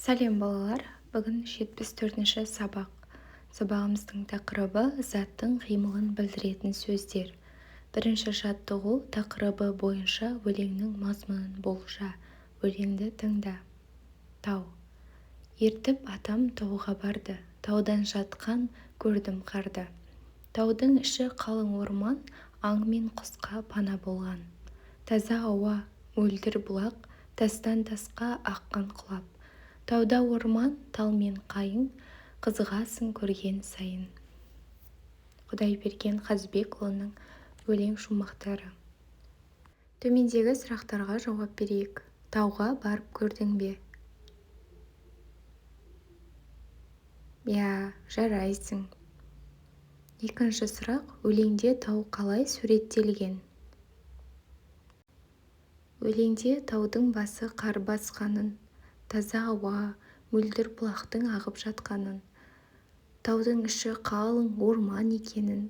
Сәлем балалар, бүгін 74-ші сабақ. Сабағымыздың тақырыбы заттың қимылын білдіретін сөздер. Бірінші жаттығу тақырыбы бойынша өлеңнің мазмұнын болжа, өлеңді тыңда. Тау. Ертіп атам тауға барды, таудан жатқан көрдім қарды. Таудың іші қалың орман, аң мен құсқа пана болған. Таза ауа, мөлдір бұлақ, тастан тасқа аққан құлап. Тауда орман, тал мен қайың, қызығасың көрген сайын. Құдайберген Қазбекұлының өлең шумақтары. Төмендегі сұрақтарға жауап берейік. Тауға барып көрдің бе? Жарайсың. Екінші сұрақ, өлеңде тау қалай суреттелген? Өлеңде таудың басы қар басқанын, таза ауа, мөлдір бұлақтың ағып жатқанын, таудың іші қалың орман екенін,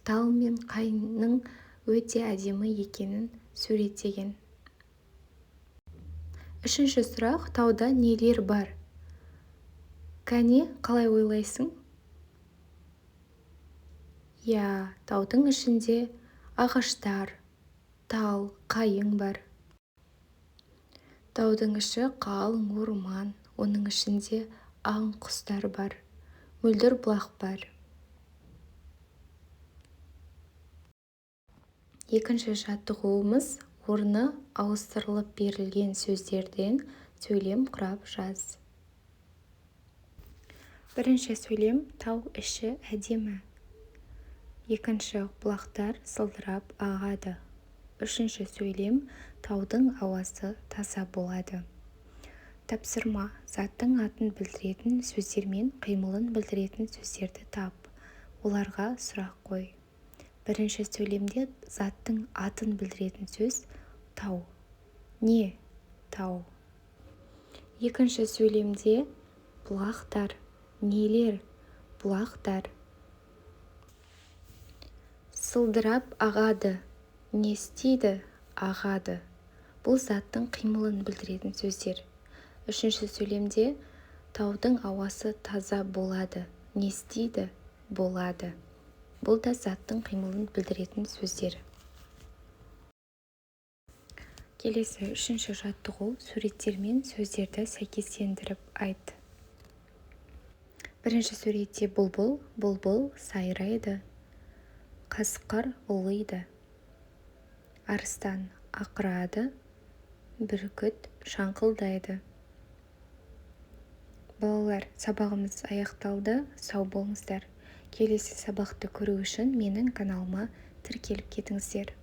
тал мен қайыңның өте әдемі екенін суреттеген. Үшінші сұрақ, тауда нелер бар? Кәне, қалай ойлайсың? Таудың ішінде ағаштар, тал, қайың бар. Таудың іші қалың орман, оның ішінде аң құстар бар, мөлдір бұлақ бар. Екінші жаттығуымыз орны ауыстырылып берілген сөздерден сөйлем құрап жаз. Бірінші сөйлем, тау іші әдемі. Екінші, бұлақтар сылдырап ағады. Үшінші сөйлем, таудың ауасы таза болады. Тапсырма, заттың атын білдіретін сөздер мен қимылын білдіретін сөздерді тап. Оларға сұрақ қой. Бірінші сөйлемде заттың атын білдіретін сөз тау. Не? Тау. Екінші сөйлемде бұлақтар. Нелер? Бұлақтар. Сылдырап ағады. Не істейді? Ағады. Бұл заттың қимылын білдіретін сөздер. Үшінші сөйлемде таудың ауасы таза болады. Не істейді? Болады. Бұл да заттың қимылын білдіретін сөздер. Келесі үшінші жаттығу, суреттер мен сөздерді сәйкестендіріп айт. Бірінші суретте бұлбұл сайрайды. Қасқыр ұлиды. Арыстан ақырады, бүркіт шаңқылдайды. Балалар, сабағымыз аяқталды, сау болыңыздар. Келесі сабақты көру үшін менің каналыма тіркеліп кетіңіздер.